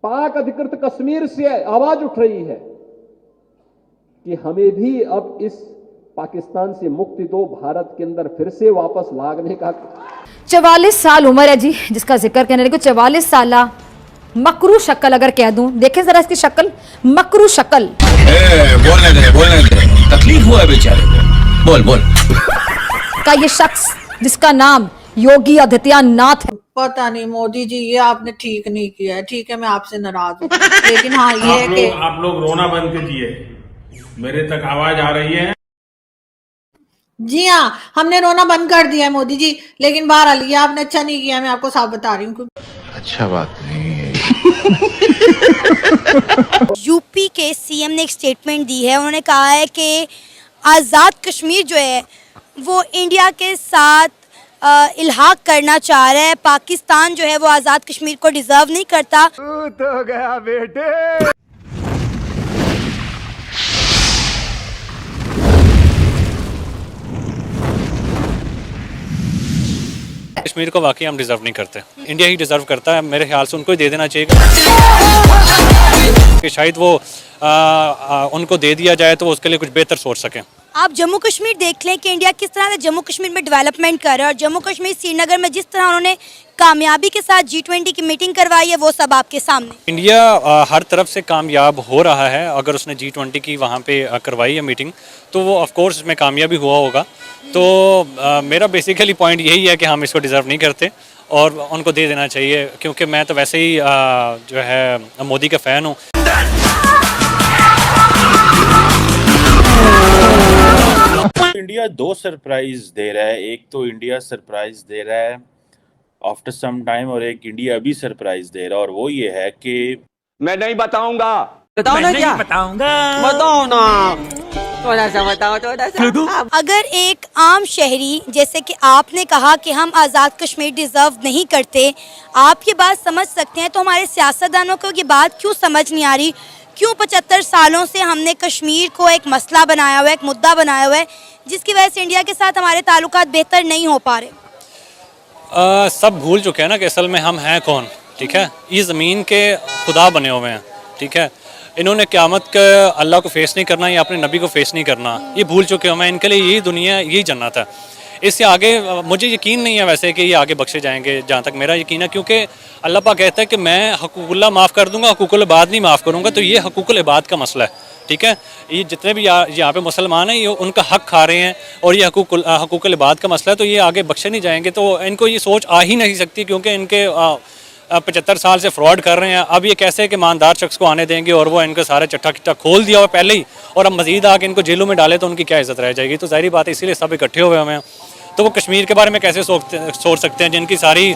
पाक अधिकृत कश्मीर से आवाज उठ रही है कि हमें भी अब इस पाकिस्तान से मुक्ति दो, भारत के अंदर फिर से वापस लागने का। 44 साल उम्र है जी जिसका जिक्र कहने लगे। 44 साल मकरू शक्ल अगर कह दूं, देखें जरा इसकी शक्ल, मकरू शक्ल। बोलने दे, तकलीफ हुआ है बेचारे को, बोल बोल। का ये शख्स जिसका नाम योगी आदित्यनाथ है। पता नहीं मोदी जी, ये आपने ठीक नहीं किया है। ठीक है, मैं आपसे नाराज हूँ, लेकिन हाँ ये है कि आप लोग रोना बंद कीजिए, मेरे तक आवाज आ रही है। जी हाँ, हमने रोना बंद कर दिया है मोदी जी, लेकिन बहरहाल ये आपने अच्छा नहीं किया, मैं आपको साफ बता रही हूँ। अच्छा बात नहीं है। यूपी के सीएम ने एक स्टेटमेंट दी है। उन्होंने कहा है कि आज़ाद कश्मीर जो है वो इंडिया के साथ इल्हाक करना चाह रहा है। पाकिस्तान जो है वो आज़ाद कश्मीर को डिजर्व नहीं करता। तो गया बेटे। कश्मीर को वाकई हम डिजर्व नहीं करते, इंडिया ही डिजर्व करता है। मेरे ख्याल से उनको ही दे देना चाहिए कि शायद वो उनको दे दिया जाए तो वो उसके लिए कुछ बेहतर सोच सकें। आप जम्मू कश्मीर देख लें कि इंडिया किस तरह से जम्मू कश्मीर में डेवलपमेंट कर रहा है, और जम्मू कश्मीर श्रीनगर में जिस तरह उन्होंने कामयाबी के साथ G20 की मीटिंग करवाई है, वो सब आपके सामने। इंडिया हर तरफ से कामयाब हो रहा है। अगर उसने G20 की वहाँ पे करवाई है मीटिंग तो वो ऑफ कोर्स इसमें कामयाबी हुआ होगा। तो मेरा बेसिकली पॉइंट यही है कि हम इसको डिज़र्व नहीं करते और उनको दे देना चाहिए, क्योंकि मैं तो वैसे ही जो है मोदी का फ़ैन हूँ। इंडिया दो सरप्राइज दे रहा है। एक तो इंडिया सरप्राइज दे रहा है आफ्टर सम टाइम, और एक इंडिया अभी सरप्राइज दे रहा है, और वो ये है कि मैं नहीं बताऊंगा। बताओ ना, क्या बताओ ना, थोड़ा सा बताओ, थोड़ा सा। अगर एक आम शहरी जैसे कि आपने कहा कि हम आज़ाद कश्मीर डिज़र्व नहीं करते, आप ये बात समझ सकते हैं, तो हमारे सियासतदानों को ये बात क्यों समझ नहीं आ रही? क्यों 75 सालों से हमने कश्मीर को एक मसला बनाया हुआ है, एक मुद्दा बनाया हुआ है, जिसकी वजह से इंडिया के साथ हमारे ताल्लुकात बेहतर नहीं हो पा रहे? सब भूल चुके हैं ना कि असल में हम हैं कौन। ठीक है, ये ज़मीन के खुदा बने हुए हैं। ठीक है, इन्होंने क़यामत के अल्लाह को फेस नहीं करना या अपने नबी को फेस नहीं करना, ये भूल चुके हुए हैं। इनके लिए यही दुनिया, यही जन्नत है। इससे आगे मुझे यकीन नहीं है वैसे कि ये आगे बख्शे जाएंगे, जहाँ तक मेरा यकीन है, क्योंकि अल्लाह पाक कहता है कि मैं हकूकुल्लाह माफ़ कर दूंगा, हकूकुल इबाद नहीं माफ़ करूँगा। तो ये हकूकुल इबाद का मसला है। ठीक है, ये जितने भी यहाँ पे मुसलमान हैं, ये उनका हक खा रहे हैं, और ये हकूकुल इबाद का मसला है। तो ये आगे बख्शे नहीं जाएंगे। तो इनको ये सोच आ ही नहीं सकती, क्योंकि इनके 75 साल से फ्रॉड कर रहे हैं। अब ये कैसे कि ईमानदार शख्स को आने देंगे, और वो इनका सारा चट्टा किट्टा खोल दिया हुआ पहले ही, और अब मजीद आके इनको जेलों में डाले तो उनकी क्या इज्जत रह जाएगी? तो ज़ाहिर बात है, इसीलिए सब इकट्ठे हुए हैं। तो वो कश्मीर के बारे में कैसे सोच सकते हैं, जिनकी सारी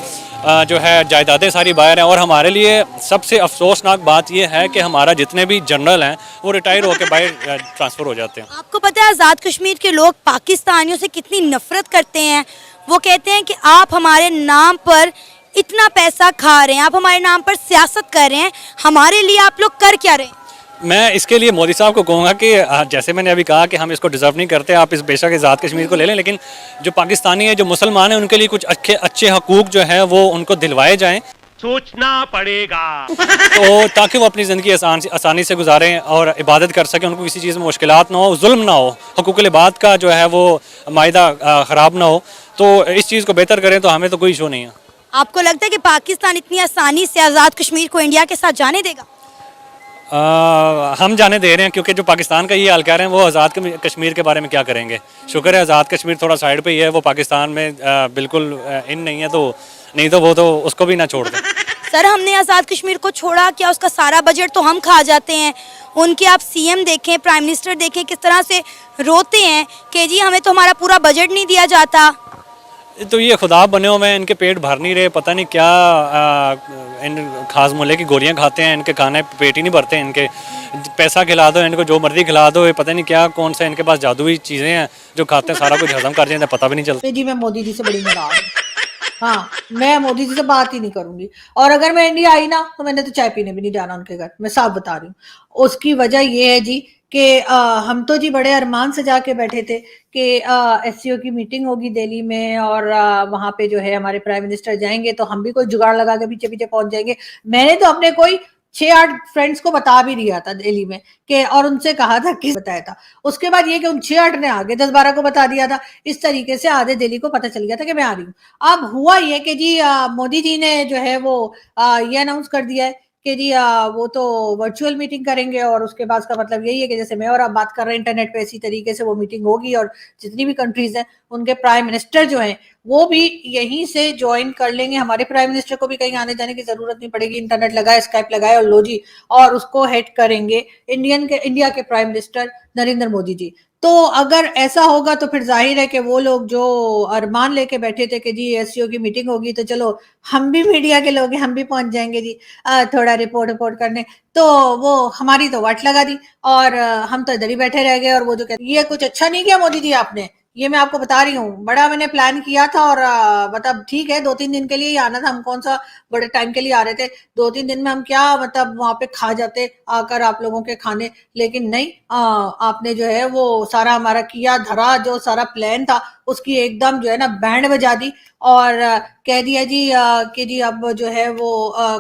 जो है जायदादें सारी बाहर हैं। और हमारे लिए सबसे अफसोसनाक बात यह है कि हमारा जितने भी जनरल हैं वो रिटायर होकर बाहर ट्रांसफ़र हो जाते हैं। आपको पता है आज़ाद कश्मीर के लोग पाकिस्तानियों से कितनी नफरत करते हैं? वो कहते हैं कि आप हमारे नाम पर इतना पैसा खा रहे हैं, आप हमारे नाम पर सियासत कर रहे हैं, हमारे लिए आप लोग कर क्या रहे हैं? मैं इसके लिए मोदी साहब को कहूँगा कि जैसे मैंने अभी कहा कि हम इसको डिज़र्व नहीं करते, आप इस बेशक आज़ाद कश्मीर को ले लें, लेकिन जो पाकिस्तानी है, जो मुसलमान हैं, उनके लिए कुछ अच्छे हकूक़ जो हैं वो उनको दिलवाए जाएँ, सोचना पड़ेगा तो ताकि वो अपनी ज़िंदगी आसानी से गुजारें और इबादत कर सकें, उनको किसी चीज़ में मुश्किलात ना हो, जुल्म ना हो, हकूक़ुल इबाद का जो है वो मायदा ख़राब ना हो। तो इस चीज़ को बेहतर करें तो हमें तो कोई इशू नहीं है। आपको लगता है कि पाकिस्तान इतनी आसानी से आज़ाद कश्मीर को इंडिया के साथ जाने देगा? हम जाने दे रहे हैं, क्योंकि जो पाकिस्तान का ये हाल कह रहे हैं वो आज़ाद कश्मीर के बारे में क्या करेंगे। शुक्र है आज़ाद कश्मीर थोड़ा साइड पे ही है, वो पाकिस्तान में बिल्कुल इन नहीं है, तो नहीं तो वो तो उसको भी ना छोड़ दें। सर, हमने आज़ाद कश्मीर को छोड़ा क्या? उसका सारा बजट तो हम खा जाते हैं। उनके आप सीएम देखें, प्राइम मिनिस्टर देखें, किस तरह से रोते हैं कि जी हमें तो हमारा पूरा बजट नहीं दिया जाता। तो ये खुदा बने हुए हैं, इनके पेट भर नहीं रहे, पता नहीं क्या इन खास मूल्य की गोलियां खाते हैं, इनके खाने पेट ही नहीं भरते इनके। पैसा खिला दो इनको, जो मर्जी खिला दो, पता नहीं क्या कौन सा इनके पास जादुई चीज़ें हैं जो खाते हैं सारा कुछ हजम कर जाते हैं, पता भी नहीं चलता। जी, मैं मोदी जी से बड़ी नाराज हूँ। हाँ, मैं मोदी जी से बात ही नहीं करूंगी, और अगर मैं इंडिया आई ना तो मैंने तो चाय पीने भी नहीं जाना उनके घर, मैं साफ बता रही हूँ। उसकी वजह ये है जी कि हम तो जी बड़े अरमान से जाके बैठे थे कि एससीओ की मीटिंग होगी दिल्ली में, और वहां पे जो है हमारे प्राइम मिनिस्टर जाएंगे तो हम भी कोई जुगाड़ लगा के पीछे पीछे पहुंच जाएंगे। मैंने तो अपने कोई 6-8 फ्रेंड्स को बता भी दिया था दिल्ली में कि, और उनसे कहा था कि बताया था। उसके बाद ये कि उन 6-8 ने आगे 10-12 को बता दिया था। इस तरीके से आधे दिल्ली को पता चल गया था कि मैं आ रही हूँ। अब हुआ ये कि जी मोदी जी ने जो है वो ये अनाउंस कर दिया है कि जी वो तो वर्चुअल मीटिंग करेंगे, और उसके बाद का मतलब यही है कि जैसे मैं और आप बात कर रहे हैं इंटरनेट पे, इसी तरीके से वो मीटिंग होगी, और जितनी भी कंट्रीज हैं उनके प्राइम मिनिस्टर जो हैं वो भी यहीं से ज्वाइन कर लेंगे। हमारे प्राइम मिनिस्टर को भी कहीं आने जाने की जरूरत नहीं पड़ेगी, इंटरनेट लगाए, स्काइप लगाए और लो जी, और उसको हेड करेंगे इंडिया के प्राइम मिनिस्टर नरेंद्र मोदी जी। तो अगर ऐसा होगा तो फिर जाहिर है कि वो लोग जो अरमान लेके बैठे थे कि जी एससीओ की मीटिंग होगी तो चलो हम भी मीडिया के लोग हैं, हम भी पहुंच जाएंगे जी थोड़ा रिपोर्ट करने, तो वो हमारी तो वाट लगा दी, और हम तो इधर ही बैठे रह गए। और वो जो कहते ये कुछ अच्छा नहीं किया मोदी जी आपने, ये मैं आपको बता रही हूँ, बड़ा मैंने प्लान किया था, और मतलब ठीक है 2-3 दिन के लिए ही आना था, हम कौन सा बड़े टाइम के लिए आ रहे थे, 2-3 दिन में हम क्या मतलब वहां पे खा जाते आकर आप लोगों के खाने, लेकिन नहीं, आपने जो है वो सारा हमारा किया धरा, जो सारा प्लान था उसकी एकदम जो है ना बैंड बजा दी, और कह दिया जी कि जी अब जो है वो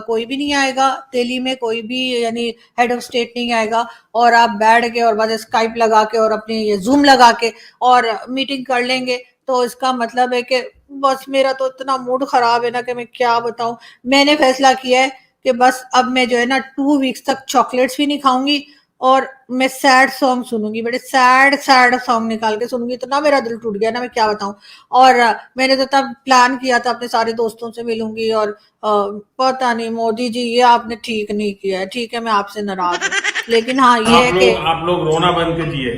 कोई भी नहीं आएगा दिल्ली में, कोई भी यानी हेड ऑफ स्टेट नहीं आएगा, और आप बैठ के और बस स्काइप लगा के और अपने ये जूम लगा के और मीटिंग कर लेंगे। तो इसका मतलब है कि बस मेरा तो इतना मूड खराब है ना कि मैं क्या बताऊं। मैंने फैसला किया है कि बस अब मैं जो है ना 2 वीक्स तक चॉकलेट्स भी नहीं खाऊंगी, और मैं सैड सॉन्ग सुनूंगी, बड़े सैड सॉन्ग निकाल के सुनूंगी। इतना मेरा दिल टूट गया ना, मैं क्या बताऊं। और मैंने तो तब प्लान किया था अपने सारे दोस्तों से मिलूंगी, और पता नहीं मोदी जी ये आपने ठीक नहीं किया है। ठीक है मैं आपसे नाराज हूँ, लेकिन हाँ ये है कि आप लोग रोना बंद कीजिए,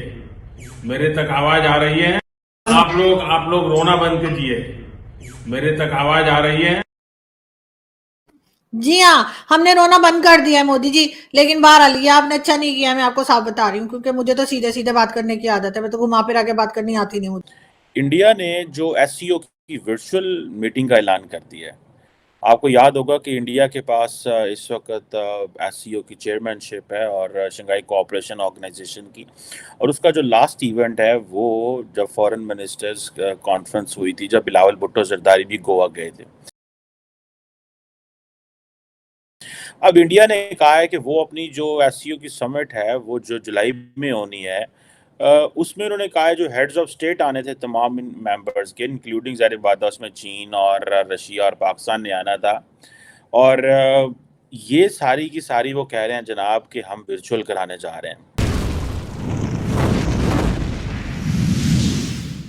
मेरे तक आवाज आ रही है। आप लोग रोना बंद कीजिए, मेरे तक आवाज आ रही है। जी हाँ, हमने रोना बंद कर दिया है मोदी जी, लेकिन बहरहाल ये आपने अच्छा नहीं किया, मैं आपको साफ बता रही हूँ, क्योंकि मुझे तो सीधे सीधे बात करने की आदत है, मैं तो घुमा फिरा के बात करनी आती नहीं मुझे। इंडिया ने जो एससीओ की वर्चुअल मीटिंग का ऐलान कर दिया है, आपको याद होगा कि इंडिया के पास इस वक्त एससीओ की चेयरमैनशिप है और शंघाई कोऑपरेशन ऑर्गेनाइजेशन की, और उसका जो लास्ट इवेंट है वो जब फॉरेन मिनिस्टर्स कॉन्फ्रेंस हुई थी, जब बिलावल भुट्टो जरदारी भी गोवा गए थे। अब इंडिया ने कहा है कि वो अपनी जो एससीओ की समिट है वो जो जुलाई में होनी है, उसमें उन्होंने कहा है जो हेड्स ऑफ स्टेट आने थे तमाम मेंबर्स के, इंक्लूडिंग ज़ाहिर बात है उसमें चीन और रशिया और पाकिस्तान ने आना था, और ये सारी की सारी वो कह रहे हैं जनाब कि हम वर्चुअल कराने जा रहे हैं।